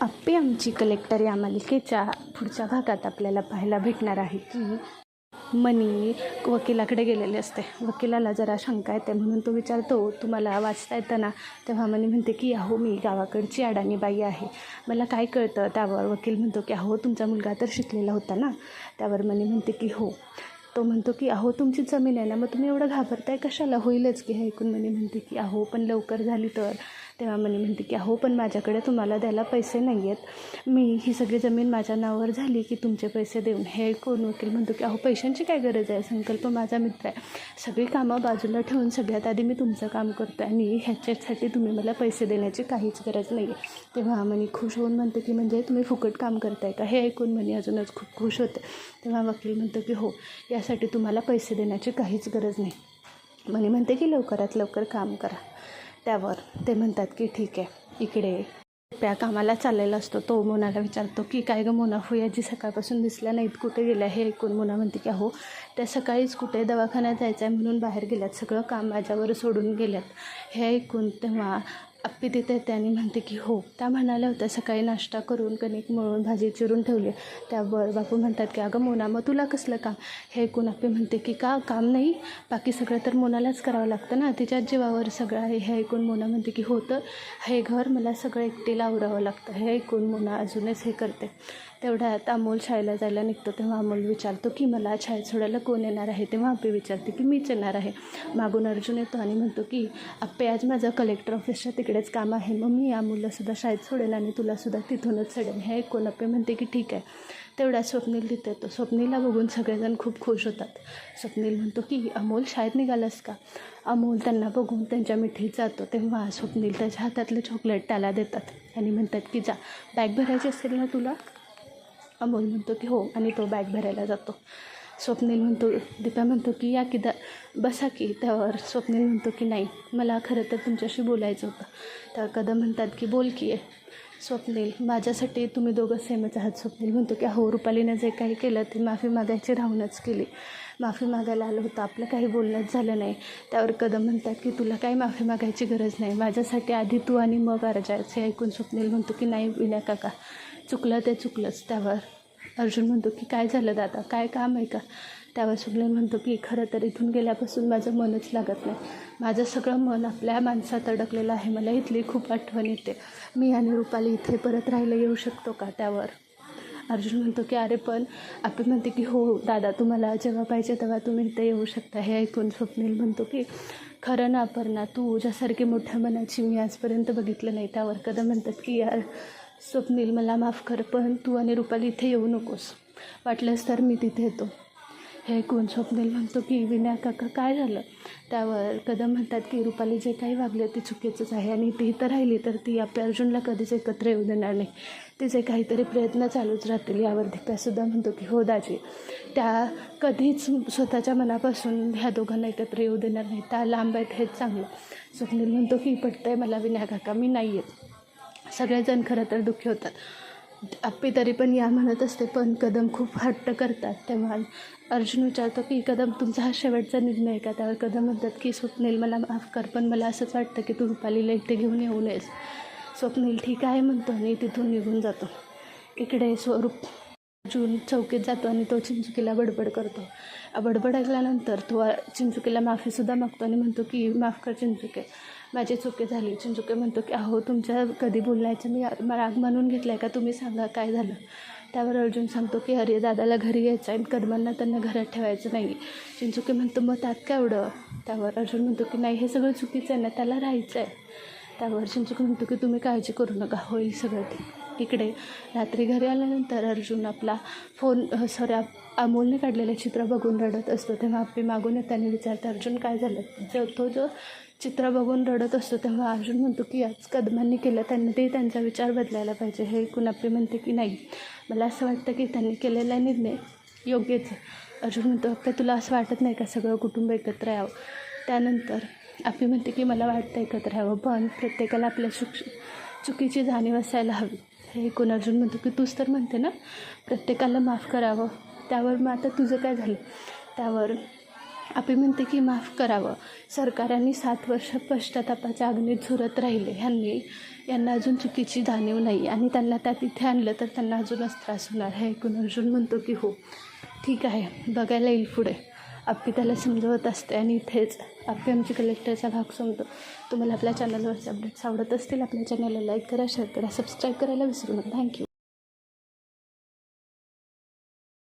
आप्पे आमची कलेक्टर या मालिकेच्या पुढच्या भागात आपल्याला पाहायला भेटणार आहे की मनी वकिलाकडे गेलेले असते. वकिलाला जरा शंका येते म्हणून तो विचारतो, तुम्हाला वाचता येतं ना? तेव्हा मनी म्हणते की अहो, मी गावाकडची अडाणी बाई आहे, मला काय कळतं. त्यावर वकील म्हणतो की अहो, तुमचा मुलगा तर शिकलेला होता ना? त्यावर मनी म्हणते की हो. तो म्हणतो की अहो, तुमची जमीन आहे ना, मग तुम्ही एवढं घाबरताय कशाला? होईलच की. हे ऐकून मनी म्हणते की अहो, पण लवकर झाली तर. तेव्हा मनी म्हणते की अहो, पण माझ्याकडे तुम्हाला द्यायला पैसे नाही आहेत, मी ही सगळी जमीन माझ्या नावावर झाली की तुमचे पैसे देऊन. हे ऐकून वकील म्हणतो की अहो, पैशांची काय गरज आहे, संकल्प माझा मित्र आहे, सगळी कामं बाजूला ठेवून सगळ्यात आधी मी तुमचं काम करतो आहे आणि ह्याच्यासाठी तुम्ही मला पैसे देण्याची काहीच गरज नाही आहे. तेव्हा मनी खुश होऊन म्हणते की म्हणजे तुम्ही फुकट काम करताय का? हे ऐकून मनी अजूनच खूप खुश होते. तेव्हा वकील म्हणतो की हो, यासाठी तुम्हाला पैसे देण्याची काहीच गरज नाही. मनी म्हणते की लवकरात लवकर काम करा. त्यावर ते म्हणतात की ठीक आहे. इकडे त्या कामाला चाललेला असतो. तो मोनाला विचारतो की काय गं मोना, फुयाजी सकाळपासून दिसल्या नाहीत, कुठे गेल्या? हे ऐकून मोना म्हणते की अहो, त्या सकाळीच कुठे दवाखान्यात जायचं आहे म्हणून बाहेर गेल्यात, सगळं काम माझ्यावर सोडून गेल्यात. हे ऐकून तेव्हा आप्पी तिथे येते आणि म्हणते की हो, त्या म्हणाल्या होत्या सकाळी नाश्ता करून कणिक मळून भाजी चिरून ठेवली. त्यावर बापू म्हणतात की अगं मोना, मग तुला कसलं काम? हे ऐकून आप्पी म्हणते की का काम नाही, बाकी सगळं तर मोनालाच करावं लागतं ना, तिच्याच जीवावर सगळं आहे. हे ऐकून मोना म्हणते की हो, तर हे घर मला सगळं एकटीला आवरावं लागतं. हे ऐकून मोना अजूनच हे करते. तेवढ्यात अमोल शाळेला जायला निघतो. तेव्हा अमोल विचारतो की मला शाळेत सोडायला कोण येणार आहे? तेव्हा आप्पी विचारते की मीच येणार आहे. मागून अर्जुन येतो आणि म्हणतो की आप्पे, आज माझं कलेक्टर ऑफिसच्या तिकडेच काम आहे, मग मी अमोललासुद्धा शाळेत सोडेल आणि तुलासुद्धा तिथूनच सोडेल. हे ऐकून आप्पे म्हणते की ठीक आहे. तेवढ्यात स्वप्नील तिथे येतो. स्वप्नीलला बघून सगळेजण खूप खुश होतात. स्वप्नील म्हणतो की अमोल, शाळेत निघालास का? अमोल त्यांना बघून त्यांच्या मिठीत जातो. तेव्हा स्वप्नील त्याच्या हातातलं चॉकलेट त्याला देतात आणि म्हणतात की जा, बॅग भरायची असेल ना तुला? अमोल म्हणतो की हो आणि तो बॅग भरायला जातो. स्वप्नील म्हणतो, दीपा म्हणतो की या की बसा की. त्यावर स्वप्नील म्हणतो की नाही, मला खरं तर तुमच्याशी बोलायचं होतं. त्यावर कदम म्हणतात की बोल की. स्वप्नील, माझ्यासाठी तुम्ही दोघं सेमच आहात. स्वप्नील म्हणतो की हो, रुपालीनं जे काही केलं ते माफी मागायची राहूनच केली, माफी मागायला आलं होतं, आपलं काही बोलणंच झालं नाही. त्यावर कदम म्हणतात की तुला काही माफी मागायची गरज नाही, माझ्यासाठी आधी तू आणि मग अर्जायच. हे ऐकून स्वप्नील म्हणतो की नाही विनय काका, चुकलं ते चुकलंच. त्यावर अर्जुन म्हणतो की काय झालं दादा, काय काम आहे का? त्यावर स्वप्नील म्हणतो की खरं तर इथून गेल्यापासून माझं मनच लागत नाही, माझं सगळं मन आपल्या माणसात अडकलेलं आहे, मला इथली खूप आठवण येते, मी आणि रुपाली इथे परत राहायला येऊ शकतो का? त्यावर अर्जुन म्हणतो की अरे पण आपण म्हणते की हो दादा, तुम्हाला जेव्हा पाहिजे तेव्हा तुम्ही इथे येऊ शकता. हे ऐकून स्वप्नील म्हणतो की खरं ना अपर्णा, तू तुझ्यासारखी मोठ्या मनाची मी आजपर्यंत बघितलं नाही. त्यावर कदम म्हणतात की यार स्वप्नील, मला माफ कर, पण तू आणि रुपाली इथे येऊ नकोस, वाटलंच तर मी तिथे येतो. हे ऐकून स्वप्नील म्हणतो की विनय काका काय झालं? त्यावर कदम म्हणतात की रुपाली जे काही वागले ते चुकीचंच आहे आणि ती इथं राहिली तर ती आपल्या अर्जुनला कधीच एकत्र येऊ देणार नाही, तिचे काहीतरी प्रयत्न चालूच राहतील. यावर दीपासुद्धा म्हणतो की हो दाजी, त्या कधीच स्वतःच्या मनापासून ह्या दोघांना एकत्र येऊ देणार नाही, त्या लांब आहेत हेच चांगलं. स्वप्नील म्हणतो की पटतंय मला विनय काका, मी नाही येत. सगळेजण खरं तर दुःखी होतात. आप्पी तरी पण या म्हणत असते, पण कदम खूप हट्ट करतात. तेव्हा अर्जुन विचारतो की कदम, तुमचा हा शेवटचा निर्णय आहे का? त्यावर कदम म्हणतात की स्वप्नील, मला माफ कर, पण मला असंच वाटतं की तू रुपालीला इथे घेऊन येऊ नयेस. स्वप्नील ठीक आहे म्हणतो आणि तिथून निघून जातो. इकडे अर्जुन चौकीत जातो आणि तो चिंचुकीला बडबड करतो. बडबड ऐकल्यानंतर तो चिंचुकीला माफीसुद्धा मागतो आणि म्हणतो की माफ कर चिंचुके, माझी चुकी झाली. चिंचुके म्हणतो की अहो, तुमच्या कधी बोलण्याचं मी राग मानून घेतला आहे का? तुम्ही सांगा काय झालं? त्यावर अर्जुन सांगतो की अरे दादाला घरी यायचं आहे, कदमांना त्यांना घरात ठेवायचं नाही. चिंचुके म्हणतो मग त्यात काय एवढं? त्यावर अर्जुन म्हणतो की नाही, हे सगळं चुकीचं आहे ना, त्याला राहायचं आहे. त्यावर चिंचुके म्हणतो की तुम्ही काळजी करू नका, होईल सगळं ते. इकडे रात्री घरी आल्यानंतर अर्जुन आपला फोन अमोलने काढलेलं चित्र बघून रडत असतो. तेव्हा आप्पी मागून येताना विचारते अर्जुन काय झालं? जो चित्र बघून रडत असतो तेव्हा अर्जुन म्हणतो की आज कदमांनी केलं, त्यांनी ते त्यांचा विचार बदलायला पाहिजे. हे ऐकून आप्पी म्हणते की नाही, मला असं वाटतं की त्यांनी केलेला निर्णय योग्यच आहे. अर्जुन म्हणतो आप्पे, तुला असं वाटत नाही का सगळं कुटुंब एकत्र यावं? त्यानंतर आप्पी म्हणते की मला वाटतं एकत्र यावं, पण प्रत्येकाला आपल्या चुकीची जाणीव असायला हवी. हे ऐकून अर्जुन म्हणतो की तूच तर म्हणते ना प्रत्येकाला माफ करावं. त्यावर मग आता तुझं काय झालं? त्यावर आपी म्हणते की माफ करावं. सरकारांनी 7 वर्ष पश्चातापाच्या अग्नीत झुरत राहिले. यांना अजून चुकीची जाणीव नाही आणि त्यांना त्यात इथे आणलं तर त्यांना अजूनच त्रास होणार. हे ऐकून अर्जुन म्हणतो की हो ठीक आहे, बघायला येईल पुढे. आप्पी त्याला समजवत असते आणि इथेच आप्पी आमची कलेक्टरचा भाग संपतो. तुम्हाला आपल्या चॅनलवरचे अपडेट्स आवडत असतील आपल्या चॅनलला लाईक करा, शेअर करा, सबस्क्राईब करायला विसरू नका. थँक्यू.